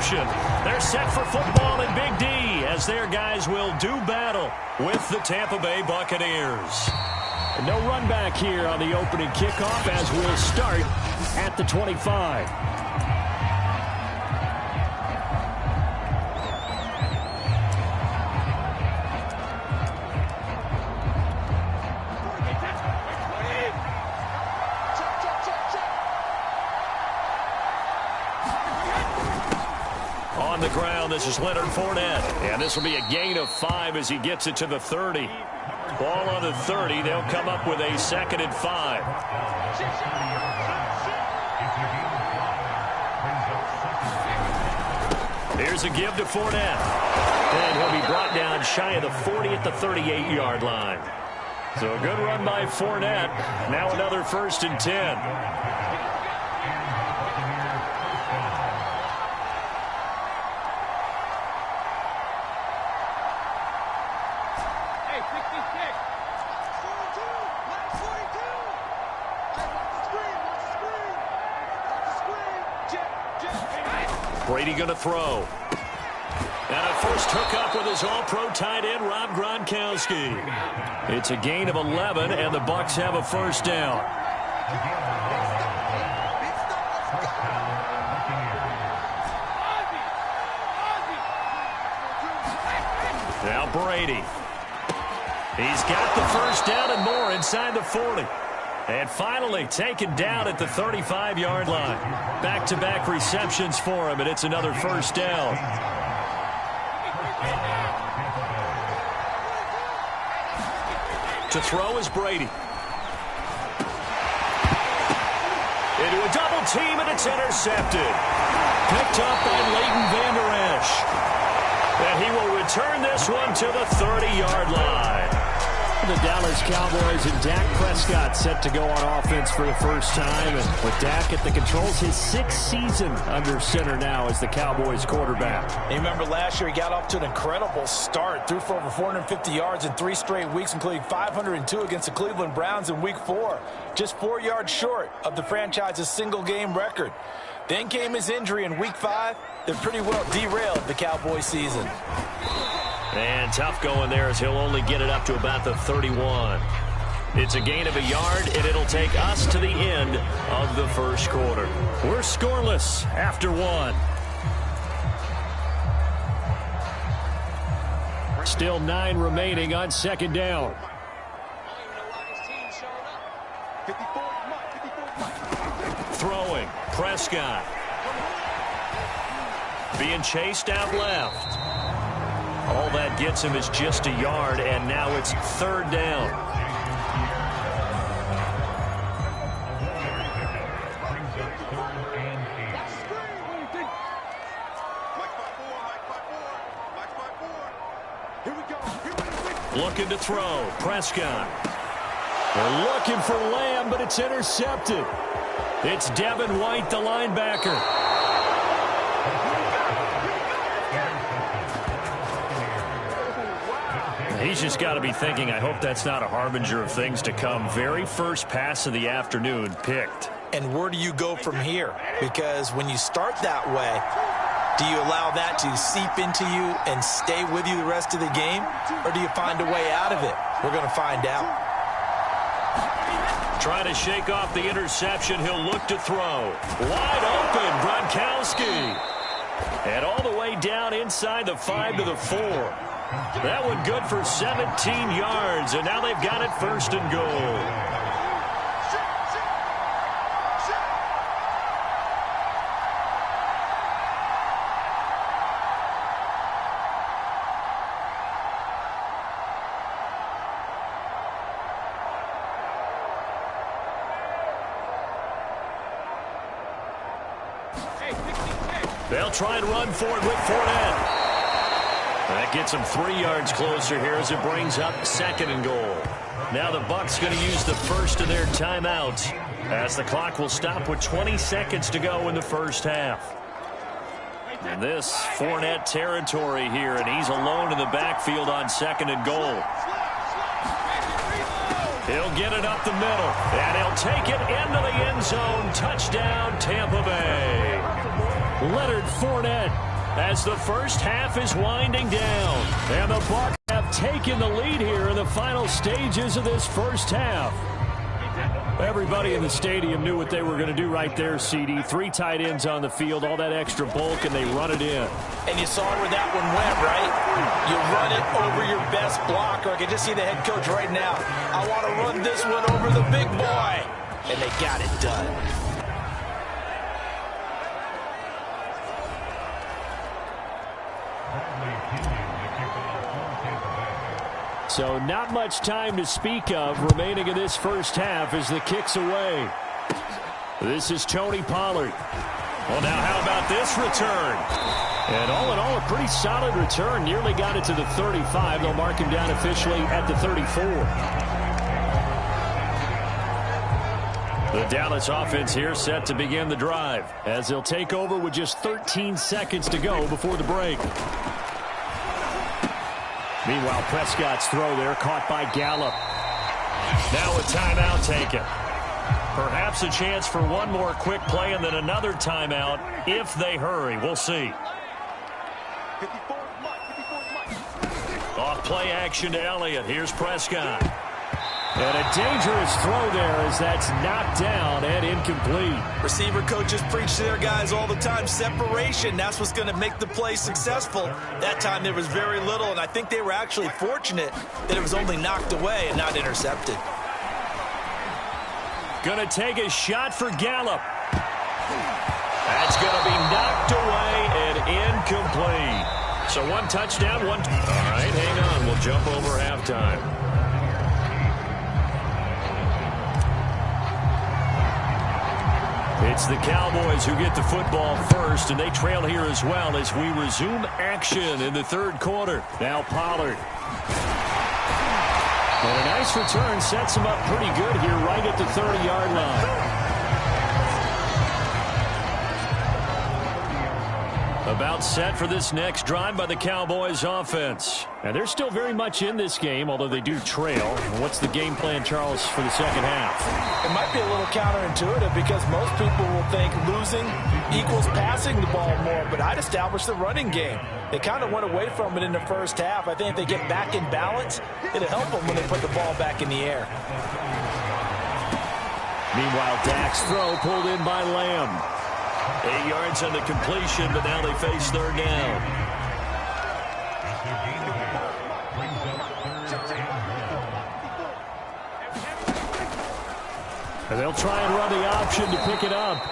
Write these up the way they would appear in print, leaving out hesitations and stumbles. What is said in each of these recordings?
reception. They're set for football in Big D as their guys will do battle with the Tampa Bay Buccaneers. And no run back here on the opening kickoff as we'll start at the 25. On the ground, this is Leonard Fournette. And this will be a gain of 5 as he gets it to the 30. Ball on the 30. They'll come up with a 2nd and 5. Here's a give to Fournette. And he'll be brought down shy of the 40 at the 38-yard line. So a good run by Fournette. Now another 1st and 10. Brady going to throw. And a first hookup with his all-pro tight end, Rob Gronkowski. It's a gain of 11, and the Bucs have a 1st down. Now Brady. He's got the 1st down and more inside the 40. And finally taken down at the 35-yard line. Back-to-back receptions for him, and it's another 1st down. To throw is Brady. Into a double team, and it's intercepted. Picked up by Leighton Vander Esch. And he will return this one to the 30-yard line. The Dallas Cowboys and Dak Prescott set to go on offense for the first time. And with Dak at the controls, his 6th season under center now as the Cowboys quarterback. You remember last year he got off to an incredible start. Threw for over 450 yards in 3 straight weeks, including 502 against the Cleveland Browns in Week 4. Just 4 yards short of the franchise's single-game record. Then came his injury in Week 5 that pretty well derailed the Cowboys season. And tough going there as he'll only get it up to about the 31. It's a gain of a yard, and it'll take us to the end of the 1st quarter. We're scoreless after 1. Still 9 remaining on 2nd down. Throwing, Prescott. Being chased out left. All that gets him is just a yard, and now it's 3rd down. Looking to throw, Prescott. They're looking for Lamb, but it's intercepted. It's Devin White, the linebacker. He's just got to be thinking, I hope that's not a harbinger of things to come. Very first pass of the afternoon picked. And where do you go from here? Because when you start that way, do you allow that to seep into you and stay with you the rest of the game? Or do you find a way out of it? We're going to find out. Trying to shake off the interception. He'll look to throw. Wide open, Gronkowski. And all the way down inside the 5 to the 4. That one good for 17 yards, and now they've got it 1st and goal. They'll try and run for it with Fournette. That gets them 3 yards closer here as it brings up 2nd and goal. Now the Bucs going to use the first of their timeouts as the clock will stop with 20 seconds to go in the 1st half. And this Fournette territory here, and he's alone in the backfield on 2nd and goal. He'll get it up the middle, and he'll take it into the end zone. Touchdown, Tampa Bay. Leonard Fournette as the first half is winding down. And the Bucs have taken the lead here in the final stages of this first half. Everybody in the stadium knew what they were going to do right there, CD. 3 tight ends on the field, all that extra bulk, and they run it in. And you saw where that one went, right? You run it over your best blocker. I can just see the head coach right now. I want to run this one over the big boy. And they got it done. So not much time to speak of remaining in this first half as the kick's away. This is Tony Pollard. Well, now how about this return? And all in all, a pretty solid return. Nearly got it to the 35. They'll mark him down officially at the 34. The Dallas offense here set to begin the drive as they'll take over with just 13 seconds to go before the break. Meanwhile, Prescott's throw there caught by Gallup. Now a timeout taken. Perhaps a chance for one more quick play and then another timeout if they hurry. We'll see. Off play action to Elliott. Here's Prescott. And a dangerous throw there as that's knocked down and incomplete. Receiver coaches preach to their guys all the time. Separation, that's what's going to make the play successful. That time there was very little, and I think they were actually fortunate that it was only knocked away and not intercepted. Going to take a shot for Gallup. That's going to be knocked away and incomplete. So one touchdown, one. All right, hang on. We'll jump over halftime. It's the Cowboys who get the football first, and they trail here as well as we resume action in the third quarter. Now Pollard. And a nice return sets him up pretty good here right at the 30-yard line. About set for this next drive by the Cowboys offense. And they're still very much in this game, although they do trail. What's the game plan, Charles, for the second half? It might be a little counterintuitive because most people will think losing equals passing the ball more, but I'd establish the running game. They kind of went away from it in the first half. I think if they get back in balance, it'll help them when they put the ball back in the air. Meanwhile, Dak's throw pulled in by Lamb. 8 yards on the completion, but now they face third down. And they'll try and run the option to pick it up.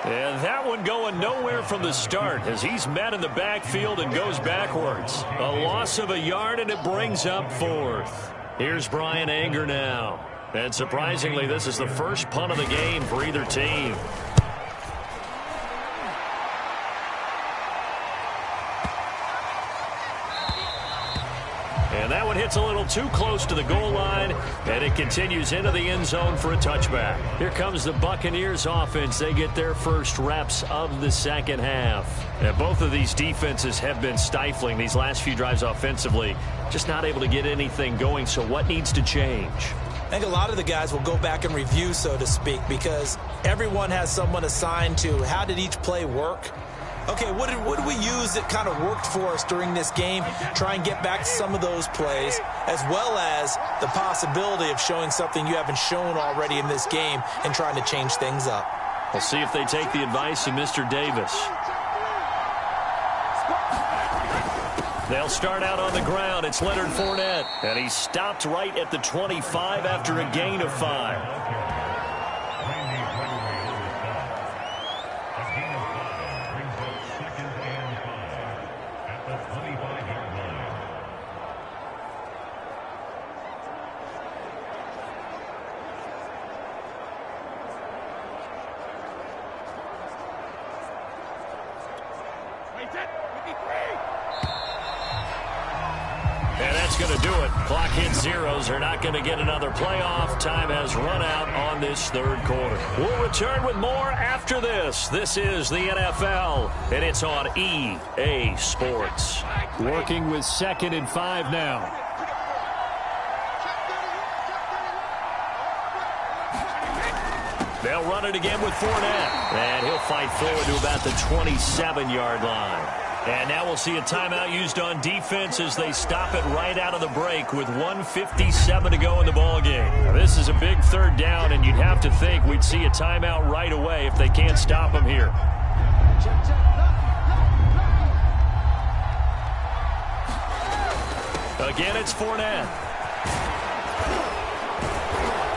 And that one going nowhere from the start as he's met in the backfield and goes backwards. A loss of a yard, and it brings up fourth. Here's Brian Anger now. And surprisingly, this is the first punt of the game for either team. And that one hits a little too close to the goal line, and it continues into the end zone for a touchback. Here comes the Buccaneers offense. They get their first reps of the second half. And both of these defenses have been stifling these last few drives offensively, just not able to get anything going. So what needs to change? I think a lot of the guys will go back and review, so to speak, because everyone has someone assigned to how did each play work. Okay, what did we use that kind of worked for us during this game? Try and get back to some of those plays, as well as the possibility of showing something you haven't shown already in this game and trying to change things up. We'll see if they take the advice of Mr. Davis. They'll start out on the ground. It's Leonard Fournette, and he's stopped right at the 25 after a gain of 5. And that's going to do it. Clock hits zeros. They're not going to get another playoff. Time has run out on this third quarter. We'll return with more after this. This is the NFL, and it's on EA Sports. Working with 2nd and 5 now. They'll run it again with Fournette. And he'll fight forward to about the 27-yard line. And now we'll see a timeout used on defense as they stop it right out of the break with 1:57 to go in the ballgame. Now, this is a big third down, and you'd have to think we'd see a timeout right away if they can't stop them here. Again, it's Fournette.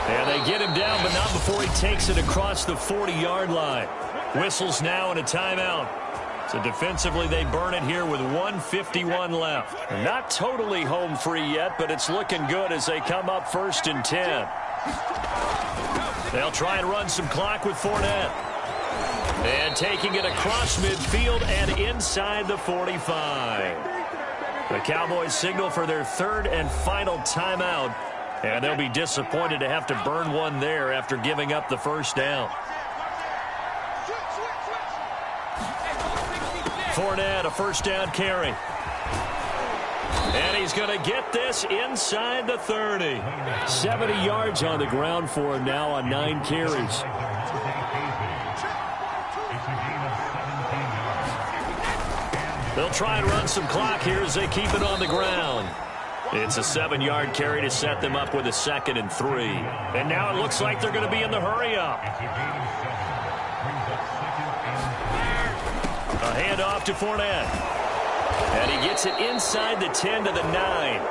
And they get him down, but not before he takes it across the 40-yard line. Whistles now and a timeout. So defensively, they burn it here with 1:51 left. Not totally home free yet, but it's looking good as they come up 1st and 10. They'll try and run some clock with Fournette. And taking it across midfield and inside the 45. The Cowboys signal for their 3rd and final timeout. And they'll be disappointed to have to burn one there after giving up the first down. Fournette, a first down carry. And he's going to get this inside the 30. 70 yards on the ground for him now on 9 carries. They'll try and run some clock here as they keep it on the ground. It's a 7-yard carry to set them up with a 2nd and 3. And now it looks like they're going to be in the hurry-up. A handoff to Fournette. And he gets it inside the 10 to the 9.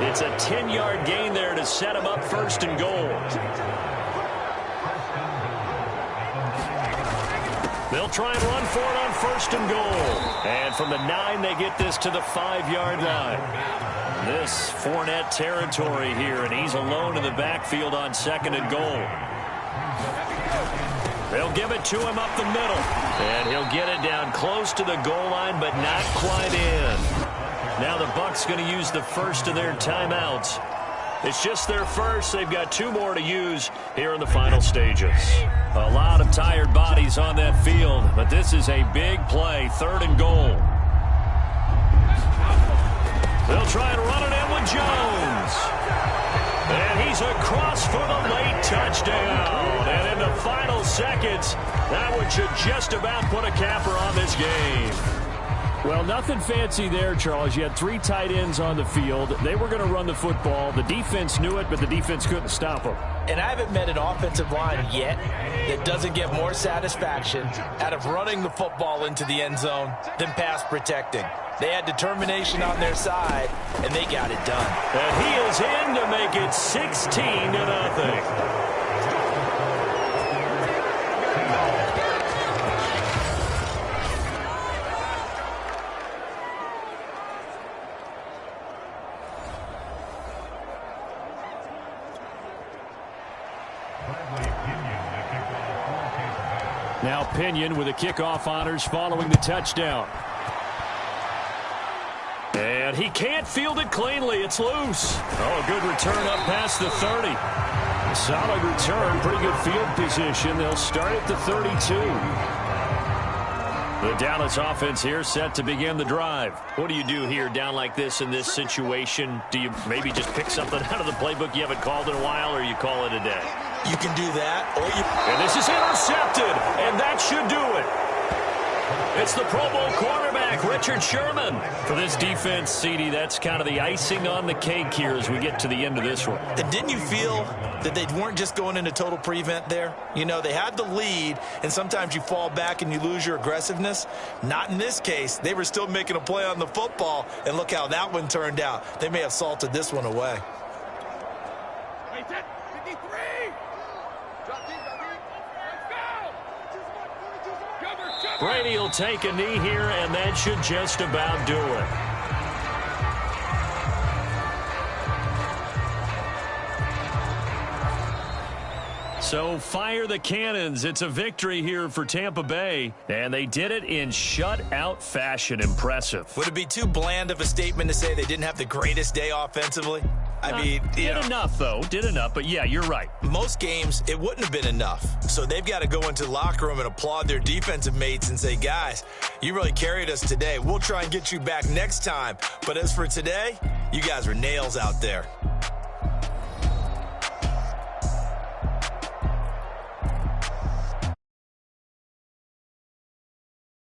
It's a 10-yard gain there to set him up 1st and goal. They'll try and run for it on 1st and goal. And from the 9, they get this to the 5-yard line. This Fournette territory here, and he's alone in the backfield on 2nd and goal. They'll give it to him up the middle. And he'll get it down close to the goal line, but not quite in. Now the Bucs going to use the first of their timeouts. It's just their first. They've got 2 more to use here in the final stages. A lot of tired bodies on that field, but this is a big play, 3rd and goal. They'll try and run it in with Jones. And he's across for the late touchdown. And in the final seconds, that one should just about put a capper on this game. Well, nothing fancy there, Charles. You had 3 tight ends on the field. They were going to run the football. The defense knew it, but the defense couldn't stop them. And I haven't met an offensive line yet that doesn't get more satisfaction out of running the football into the end zone than pass protecting. They had determination on their side, and they got it done. And he is in to make it 16-0. Now Pinion with the kickoff honors following the touchdown. And he can't field it cleanly. It's loose. Oh, a good return up past the 30. Solid return, pretty good field position. They'll start at the 32. The Dallas offense here set to begin the drive. What do you do here down like this in this situation? Do you maybe just pick something out of the playbook you haven't called in a while, or you call it a day? You can do that, or you... And this is intercepted, and that should do it. It's the Pro Bowl quarterback, Richard Sherman. For this defense, CD, that's kind of the icing on the cake here as we get to the end of this one. And didn't you feel that they weren't just going into total prevent there? You know, they had the lead, and sometimes you fall back and you lose your aggressiveness. Not in this case. They were still making a play on the football, and look how that one turned out. They may have salted this one away. Brady will take a knee here, and that should just about do it. So fire the cannons. It's a victory here for Tampa Bay, and they did it in shutout fashion. Impressive. Would it be too bland of a statement to say they didn't have the greatest day offensively? I mean, did enough, though. Did enough, but yeah, you're right. Most games, it wouldn't have been enough. So they've got to go into the locker room and applaud their defensive mates and say, guys, you really carried us today. We'll try and get you back next time. But as for today, you guys were nails out there.